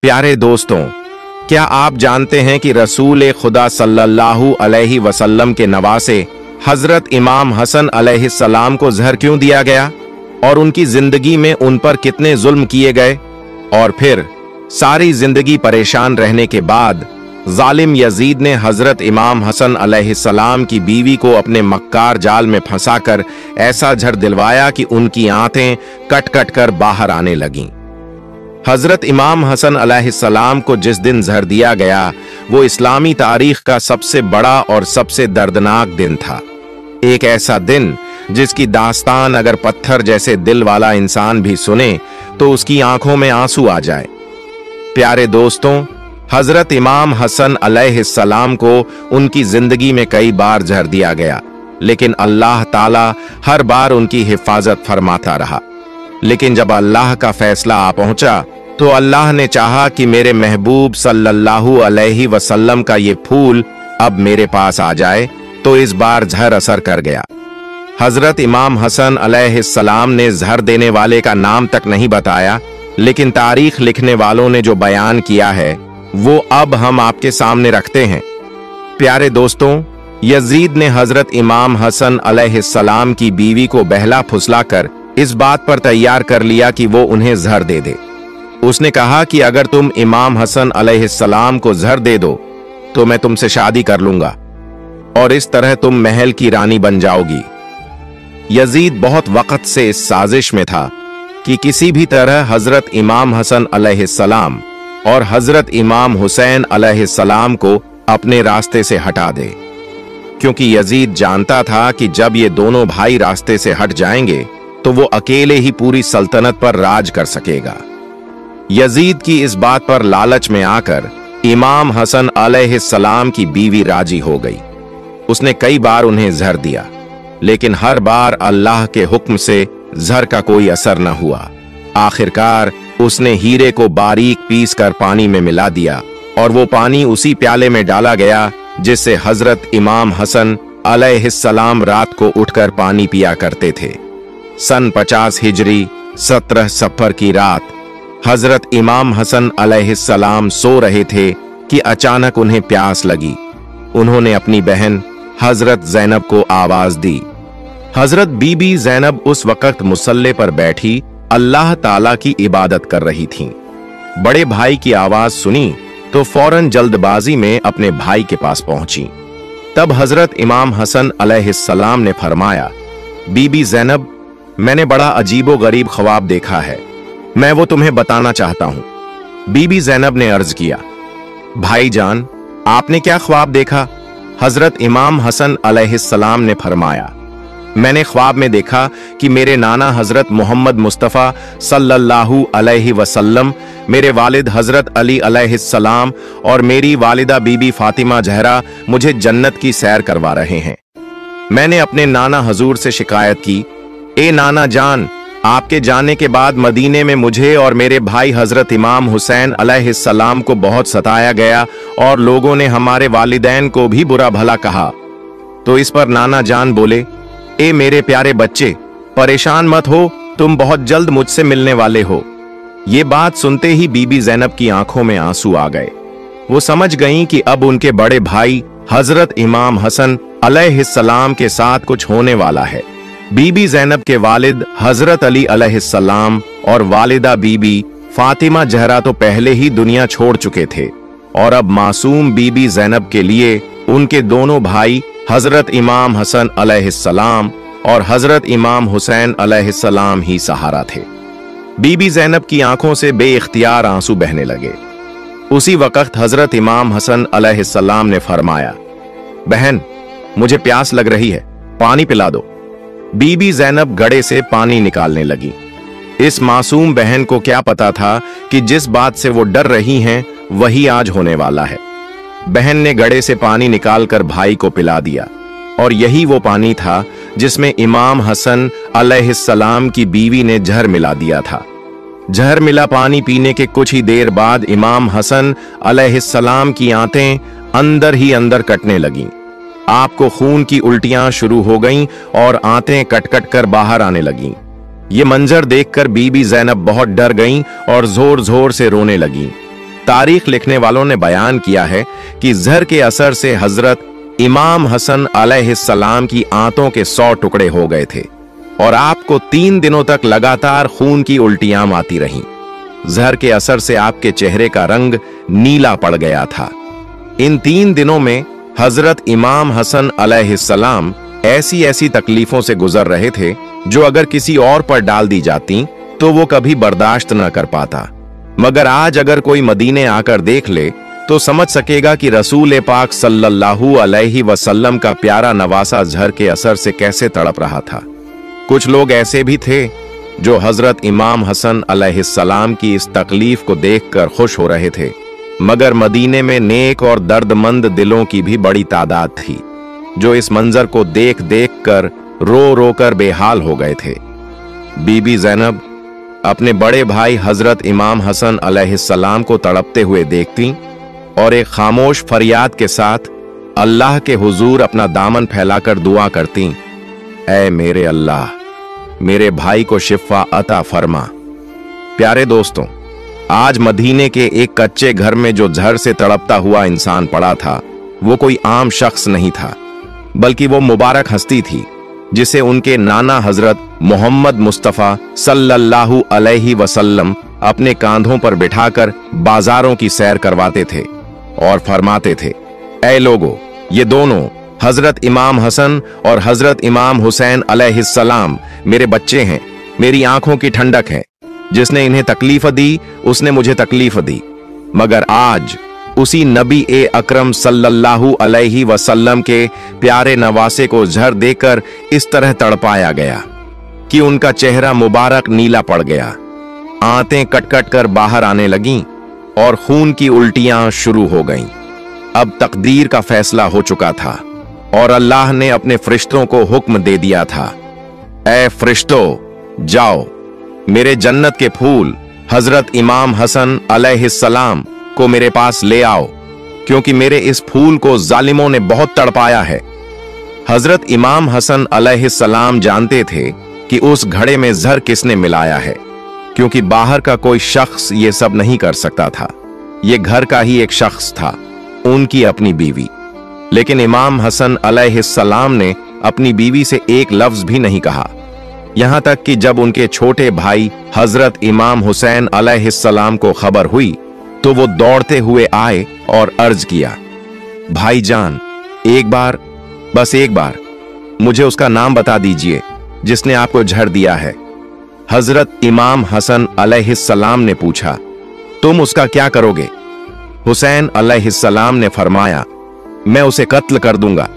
प्यारे दोस्तों, क्या आप जानते हैं कि रसूल खुदा सल्लल्लाहु अलैहि वसल्लम के नवासे हजरत इमाम हसन अलैहिस्सलाम को जहर क्यों दिया गया और उनकी जिंदगी में उन पर कितने जुल्म किए गए, और फिर सारी जिंदगी परेशान रहने के बाद जालिम यजीद ने हजरत इमाम हसन अलैहिस्सलाम की बीवी को अपने मक्कार जाल में फंसाकर ऐसा जहर दिलवाया कि उनकी आंतें कट कट कर बाहर आने लगीं। हजरत इमाम हसन अलैहिस्सलाम को जिस दिन जहर दिया गया वो इस्लामी तारीख का सबसे बड़ा और सबसे दर्दनाक दिन था। एक ऐसा दिन जिसकी दास्तान अगर पत्थर जैसे दिल वाला इंसान भी सुने तो उसकी आंखों में आंसू आ जाए। प्यारे दोस्तों, हजरत इमाम हसन अलैहिस्सलाम को उनकी जिंदगी में कई बार जहर दिया गया, लेकिन अल्लाह ताला हर बार उनकी हिफाजत फरमाता रहा। लेकिन जब अल्लाह का फैसला आ पहुंचा तो अल्लाह ने चाहा कि मेरे महबूब सल्लल्लाहु अलैहि वसल्लम का ये फूल अब मेरे पास आ जाए, तो इस बार जहर असर कर गया। हजरत इमाम हसन अलैहिस्सलाम ने जहर देने वाले का नाम तक नहीं बताया, लेकिन तारीख लिखने वालों ने जो बयान किया है वो अब हम आपके सामने रखते हैं। प्यारे दोस्तों, यजीद ने हजरत इमाम हसन अलैहिस्सलाम की बीवी को बहला फुसलाकर इस बात पर तैयार कर लिया कि वो उन्हें जहर दे दे। उसने कहा कि अगर तुम इमाम हसन अलैहिस्सलाम को जहर दे दो तो मैं तुमसे शादी कर लूंगा और इस तरह तुम महल की रानी बन जाओगी। यजीद बहुत वक्त से इस साजिश में था कि किसी भी तरह हजरत इमाम हसन अलैहिस्सलाम और हजरत इमाम हुसैन अलैहिस्सलाम को अपने रास्ते से हटा दे, क्योंकि यजीद जानता था कि जब ये दोनों भाई रास्ते से हट जाएंगे तो वो अकेले ही पूरी सल्तनत पर राज कर सकेगा। यजीद की इस बात पर लालच में आकर इमाम हसन अलैहिस्सलाम की बीवी राजी हो गई। उसने कई बार उन्हें जहर दिया, लेकिन हर बार अल्लाह के हुक्म से जहर का कोई असर न हुआ। आखिरकार उसने हीरे को बारीक पीस कर पानी में मिला दिया और वो पानी उसी प्याले में डाला गया जिससे हजरत इमाम हसन अलैहिस्सलाम रात को उठकर पानी पिया करते थे। सन 50 हिजरी 17 सफर की रात हजरत इमाम हसन अलैहिस्सलाम सो रहे थे कि अचानक उन्हें प्यास लगी। उन्होंने अपनी बहन हजरत ज़ैनब को आवाज दी। हजरत बीबी ज़ैनब उस वक्त मुसल्ले पर बैठी अल्लाह ताला की इबादत कर रही थीं। बड़े भाई की आवाज सुनी तो फौरन जल्दबाजी में अपने भाई के पास पहुंची। तब हजरत इमाम हसन अलैहिस्सलाम ने फरमाया, बीबी ज़ैनब, मैंने बड़ा अजीबो गरीब ख्वाब देखा है, मैं वो तुम्हें बताना चाहता हूं। बीबी ज़ैनब ने अर्ज किया, भाईजान, आपने क्या ख्वाब देखा? हजरत इमाम हसन अलैहिस्सलाम ने फरमाया, मैंने ख्वाब में देखा कि मेरे नाना हजरत मोहम्मद मुस्तफ़ा सल्लल्लाहु अलैहि वसल्लम, मेरे वालिद हजरत अली अलैहिस्सलाम और मेरी वालिदा बीबी फातिमा जहरा मुझे जन्नत की सैर करवा रहे हैं। मैंने अपने नाना हजूर से शिकायत की, ए नाना जान, आपके जाने के बाद मदीने में मुझे और मेरे भाई हजरत इमाम हुसैन अलैहिस्सलाम को बहुत सताया गया और लोगों ने हमारे वालिदैन को भी बुरा भला कहा। तो इस पर नाना जान बोले, ए मेरे प्यारे बच्चे, परेशान मत हो, तुम बहुत जल्द मुझसे मिलने वाले हो। ये बात सुनते ही बीबी ज़ैनब की आंखों में आंसू आ गए। वो समझ गईं कि अब उनके बड़े भाई हजरत इमाम हसन अलैहिस्सलाम के साथ कुछ होने वाला है। बीबी ज़ैनब के वालिद हजरत अली अलैहिस्सलाम और वालिदा बीबी फातिमा जहरा तो पहले ही दुनिया छोड़ चुके थे और अब मासूम बीबी ज़ैनब के लिए उनके दोनों भाई हजरत इमाम हसन अलैहिस्सलाम और हजरत इमाम हुसैन अलैहिस्सलाम ही सहारा थे। बीबी ज़ैनब की आंखों से बेइख्तियार आंसू बहने लगे। उसी वक्त हजरत इमाम हसन अलैहिस्सलाम ने फरमाया, बहन, मुझे प्यास लग रही है, पानी पिला दो। बीबी ज़ैनब गड़े से पानी निकालने लगी। इस मासूम बहन को क्या पता था कि जिस बात से वो डर रही हैं वही आज होने वाला है। बहन ने गड़े से पानी निकालकर भाई को पिला दिया और यही वो पानी था जिसमें इमाम हसन अलैहिस्सलाम की बीवी ने जहर मिला दिया था। जहर मिला पानी पीने के कुछ ही देर बाद इमाम हसन अलैहिस्सलाम की आंतें अंदर ही अंदर कटने लगीं। आपको खून की उल्टियां शुरू हो गईं और आंतें कट कट कर बाहर आने लगीं। ये मंजर देखकर बीबी ज़ैनब बहुत डर गईं और जोर जोर से रोने लगीं। तारीख लिखने वालों ने बयान किया है कि जहर के असर से हजरत इमाम हसन अलैहिस्सलाम की आंतों के 100 टुकड़े हो गए थे और आपको 3 दिनों तक लगातार खून की उल्टियां आती रहीं। जहर के असर से आपके चेहरे का रंग नीला पड़ गया था। इन 3 दिनों में हजरत इमाम हसन अलैहिस्सलाम ऐसी ऐसी तकलीफों से गुजर रहे थे जो अगर किसी और पर डाल दी जाती तो वो कभी बर्दाश्त न कर पाता। मगर आज अगर कोई मदीने आकर देख ले तो समझ सकेगा कि रसूल पाक सल्लल्लाहु अलैहि वसल्लम का प्यारा नवासा जहर के असर से कैसे तड़प रहा था। कुछ लोग ऐसे भी थे जो हजरत इमाम हसन अलैहिस्सलाम की इस तकलीफ को देखकर खुश हो रहे थे, मगर मदीने में नेक और दर्दमंद दिलों की भी बड़ी तादाद थी जो इस मंजर को देख देख कर रो रो कर बेहाल हो गए थे। बीबी ज़ैनब अपने बड़े भाई हजरत इमाम हसन अलैहिस्सलाम को तड़पते हुए देखती और एक खामोश फरियाद के साथ अल्लाह के हुजूर अपना दामन फैलाकर दुआ करती, ऐ मेरे अल्लाह, मेरे भाई को शिफा अता फरमा। प्यारे दोस्तों, आज मदीने के एक कच्चे घर में जो जहर से तड़पता हुआ इंसान पड़ा था वो कोई आम शख्स नहीं था, बल्कि वो मुबारक हस्ती थी जिसे उनके नाना हजरत मोहम्मद मुस्तफ़ा सल्लल्लाहु अलैहि वसल्लम अपने कांधों पर बिठाकर बाजारों की सैर करवाते थे और फरमाते थे, ऐ लोगो, ये दोनों हजरत इमाम हसन और हजरत इमाम हुसैन अलैहिस्सलाम मेरे बच्चे हैं, मेरी आंखों की ठंडक है। जिसने इन्हें तकलीफ दी उसने मुझे तकलीफ दी, मगर आज उसी नबी ए अकरम सल्लल्लाहु अलैहि वसल्लम के प्यारे नवासे को जहर देकर इस तरह तड़पाया गया कि उनका चेहरा मुबारक नीला पड़ गया, आंतें कट-कट कर बाहर आने लगीं और खून की उल्टियां शुरू हो गईं। अब तकदीर का फैसला हो चुका था और अल्लाह ने अपने फरिश्तों को हुक्म दे दिया था, ऐ फरिश्तों, जाओ मेरे जन्नत के फूल हजरत इमाम हसन अलैहिस्सलाम को मेरे पास ले आओ, क्योंकि मेरे इस फूल को जालिमों ने बहुत तड़पाया है। हजरत इमाम हसन अलैहिस्सलाम जानते थे कि उस घड़े में जहर किसने मिलाया है, क्योंकि बाहर का कोई शख्स ये सब नहीं कर सकता था। ये घर का ही एक शख्स था, उनकी अपनी बीवी। लेकिन इमाम हसन अलैहिस्सलाम ने अपनी बीवी से एक लफ्ज भी नहीं कहा, यहां तक कि जब उनके छोटे भाई हजरत इमाम हुसैन अलैहिस्सलाम को खबर हुई तो वो दौड़ते हुए आए और अर्ज किया, भाईजान, एक बार, बस एक बार मुझे उसका नाम बता दीजिए जिसने आपको जहर दिया है। हजरत इमाम हसन अलैहिस्सलाम ने पूछा, तुम उसका क्या करोगे? हुसैन अलैहिस्सलाम ने फरमाया, मैं उसे कत्ल कर दूंगा।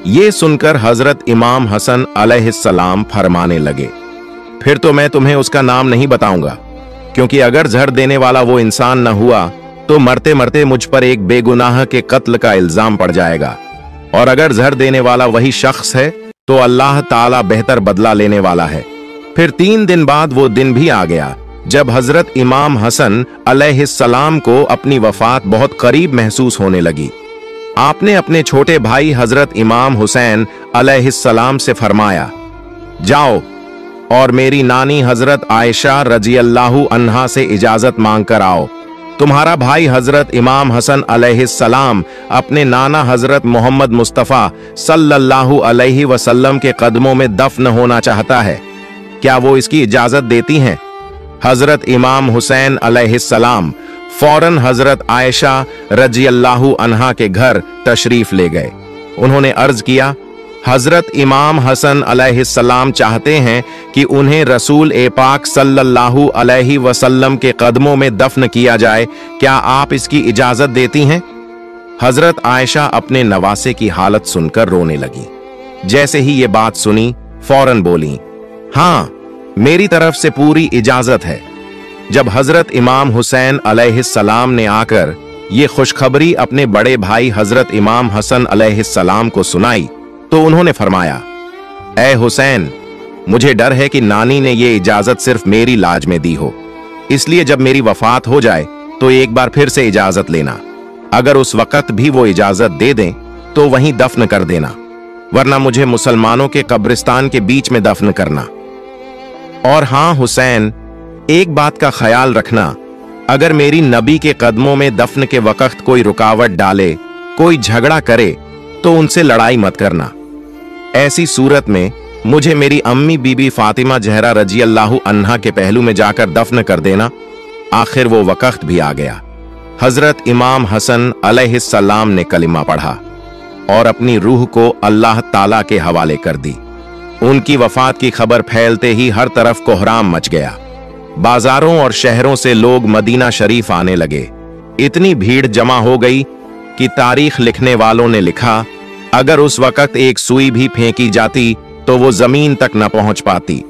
ये सुनकर हजरत इमाम हसन अलैहिस्सलाम फरमाने लगे, फिर तो मैं तुम्हें उसका नाम नहीं बताऊंगा, क्योंकि अगर जहर देने वाला वो इंसान न हुआ तो मरते मरते मुझ पर एक बेगुनाह के कत्ल का इल्जाम पड़ जाएगा, और अगर जहर देने वाला वही शख्स है तो अल्लाह ताला बेहतर बदला लेने वाला है। फिर 3 दिन बाद वो दिन भी आ गया जब हजरत इमाम हसन अलैहिस्सलाम को अपनी वफात बहुत करीब महसूस होने लगी। आपने अपने छोटे भाई हजरत इमाम हुसैन अलैहिस्सलाम से फरमाया, जाओ और मेरी नानी हजरत आयशा रज़ियल्लाहु अन्हा से इजाजत मांग कर आओ। तुम्हारा भाई हजरत इमाम हसन अलैहिस्सलाम अपने नाना हजरत मोहम्मद मुस्तफ़ा सल्लल्लाहु अलैहि वसल्लम के कदमों में दफन होना चाहता है, क्या वो इसकी इजाजत देती हैं? हजरत इमाम हुसैन अलैहिस्सलाम फौरन हजरत आयशा रज़ियल्लाहु अन्हा के घर तशरीफ ले गए। उन्होंने अर्ज किया, हजरत इमाम हसन अलैहिस्सलाम चाहते हैं कि उन्हें रसूल ए पाक सल्लल्लाहु अलैहि वसल्लम के कदमों में दफन किया जाए, क्या आप इसकी इजाजत देती हैं? हजरत आयशा अपने नवासे की हालत सुनकर रोने लगी। जैसे ही ये बात सुनी फौरन बोली, हाँ, मेरी तरफ से पूरी इजाजत है। जब हजरत इमाम हुसैन अलैहिस्सलाम ने आकर ये खुशखबरी अपने बड़े भाई हजरत इमाम हसन अलैहिस्सलाम को सुनाई तो उन्होंने फरमाया, ऐ हुसैन, मुझे डर है कि नानी ने ये इजाजत सिर्फ मेरी लाज में दी हो, इसलिए जब मेरी वफात हो जाए तो एक बार फिर से इजाजत लेना। अगर उस वक्त भी वो इजाजत दे दें तो वहीं दफन कर देना, वरना मुझे मुसलमानों के कब्रिस्तान के बीच में दफन करना। और हाँ हुसैन, एक बात का ख्याल रखना अगर मेरी नबी के कदमों में दफन के वक्त कोई रुकावट डाले, कोई झगड़ा करे, तो उनसे लड़ाई मत करना। ऐसी सूरत में मुझे मेरी अम्मी बीबी फातिमा जहरा रजी अल्लाहु अन्हा के पहलू में जाकर दफन कर देना। आखिर वो वक्त भी आ गया। हजरत इमाम हसन अलैहिस्सलाम ने कलिमा पढ़ा और अपनी रूह को अल्लाह ताला के हवाले कर दी। उनकी वफात की खबर फैलते ही हर तरफ कोहराम मच गया। बाजारों और शहरों से लोग मदीना शरीफ आने लगे। इतनी भीड़ जमा हो गई कि तारीख लिखने वालों ने लिखा, अगर उस वक्त एक सुई भी फेंकी जाती तो वो जमीन तक न पहुंच पाती।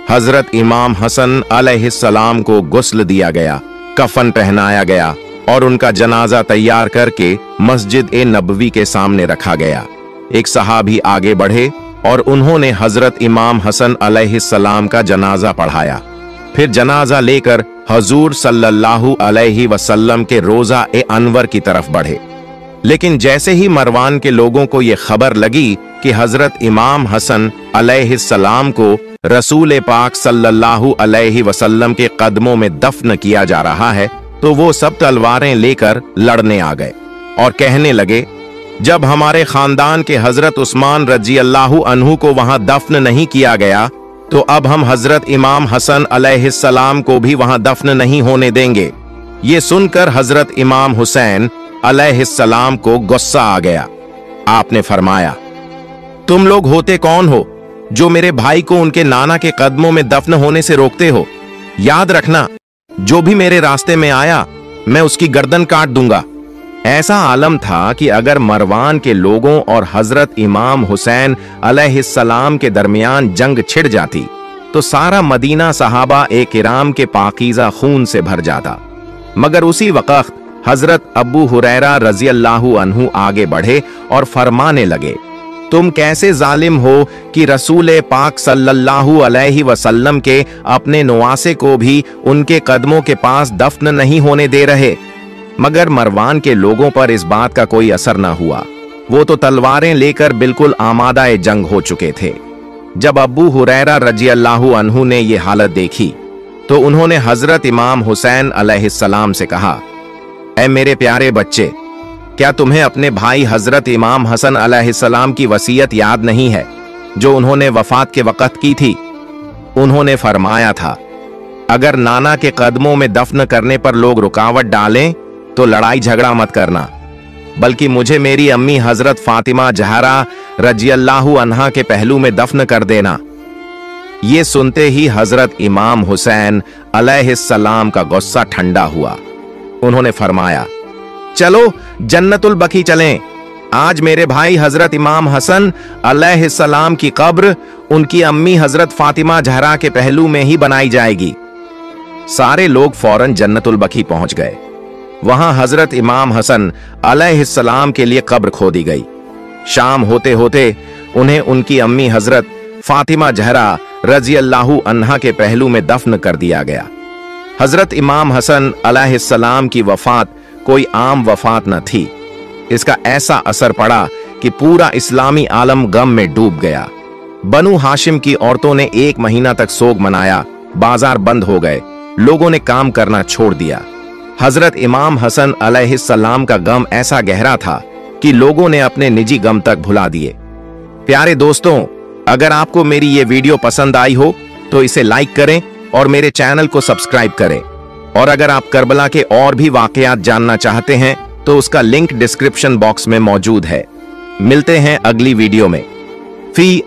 हजरत इमाम हसन अलैहिस्सलाम को गुस्ल दिया गया, कफन पहनाया गया और उनका जनाजा तैयार करके मस्जिद ए नबवी के सामने रखा गया। एक सहाबी आगे बढ़े और उन्होंने हजरत इमाम हसन अलैहिस्सलाम का जनाजा पढ़ाया। फिर जनाजा लेकर हजूर सल्लल्लाहु अलैहि वसल्लम के रोजा ए अनवर की तरफ बढ़े। लेकिन जैसे ही मरवान के लोगों को यह खबर लगी कि हजरत इमाम हसन अलैहिस्सलाम को रसूल पाक सल्लल्लाहु अलैहि वसल्लम के कदमों में दफन किया जा रहा है, तो वो सब तलवारें लेकर लड़ने आ गए और कहने लगे, जब हमारे खानदान के हजरत उस्मान रजी अल्लाहु अन्हु को वहां दफन नहीं किया गया, तो अब हम हजरत इमाम हसन अलैहिस्सलाम को भी वहां दफन नहीं होने देंगे। ये सुनकर हजरत इमाम हुसैन अलैहिस्सलाम को गुस्सा आ गया। आपने फरमाया, तुम लोग होते कौन हो जो मेरे भाई को उनके नाना के कदमों में दफन होने से रोकते हो? याद रखना, जो भी मेरे रास्ते में आया मैं उसकी गर्दन काट दूंगा। ऐसा आलम था कि अगर मरवान के लोगों और हजरत इमाम हुसैन अलैहिस्सलाम के दरमियान जंग छिड़ जाती तो सारा मदीना सहाबा ए किराम के पाकीज़ा खून से भर जाता। मगर उसी वक्त हजरत अबू हुरैरा रजी अल्लाहु अन्हु आगे बढ़े और फरमाने लगे, तुम कैसे जालिम हो कि रसूल पाक सल्लल्लाहु अलैहि वसल्लम के अपने नवासे को भी उनके कदमों के पास दफन नहीं होने दे रहे। मगर मरवान के लोगों पर इस बात का कोई असर न हुआ। वो तो तलवारें लेकर बिल्कुल आमादाए जंग हो चुके थे। जब अबू हुरैरा रजी अल्लाहु अन्हु ने ये हालत देखी तो उन्होंने हजरत इमाम हुसैन अलैहिस्सलाम से कहा, ऐ मेरे प्यारे बच्चे, क्या तुम्हें अपने भाई हजरत इमाम हसन अलैहिस्सलाम की वसीयत याद नहीं है जो उन्होंने वफात के वक्त की थी? उन्होंने फरमाया था, अगर नाना के कदमों में दफन करने पर लोग रुकावट डालें तो लड़ाई झगड़ा मत करना, बल्कि मुझे मेरी अम्मी हजरत फातिमा जहरा रजी अल्लाहु अन्हा के पहलू में दफन कर देना। ये सुनते ही हजरत इमाम हुसैन अलैहिस्सलाम का गुस्सा ठंडा हुआ। उन्होंने फरमाया, चलो जन्नतुल बकी चलें। आज मेरे भाई हजरत इमाम हसन अलैहिस्सलाम की कब्र उनकी अम्मी हजरत फातिमा जहरा के पहलू में ही बनाई जाएगी। सारे लोग फौरन जन्नतुल बकी पहुंच गए। वहां हजरत इमाम हसन अलैहिस्सलाम के लिए कब्र खोदी गई। शाम होते होते उन्हें उनकी अम्मी हजरत फातिमा जहरा रजी अल्लाहु अन्हा के पहलू में दफन कर दिया गया। हजरत इमाम हसन अलैहिस्सलाम की वफात कोई आम वफात न थी। इसका ऐसा असर पड़ा कि पूरा इस्लामी आलम गम में डूब गया। बनु हाशिम की औरतों ने 1 महीना तक सोग मनाया। बाजार बंद हो गए, लोगों ने काम करना छोड़ दिया। हजरत इमाम हसन अलैहिस्सलाम का गम ऐसा गहरा था कि लोगों ने अपने निजी गम तक भुला दिए। प्यारे दोस्तों, अगर आपको मेरी ये वीडियो पसंद आई हो तो इसे लाइक करें और मेरे चैनल को सब्सक्राइब करें। और अगर आप करबला के और भी वाकयात जानना चाहते हैं तो उसका लिंक डिस्क्रिप्शन बॉक्स में मौजूद है। मिलते हैं अगली वीडियो में। फी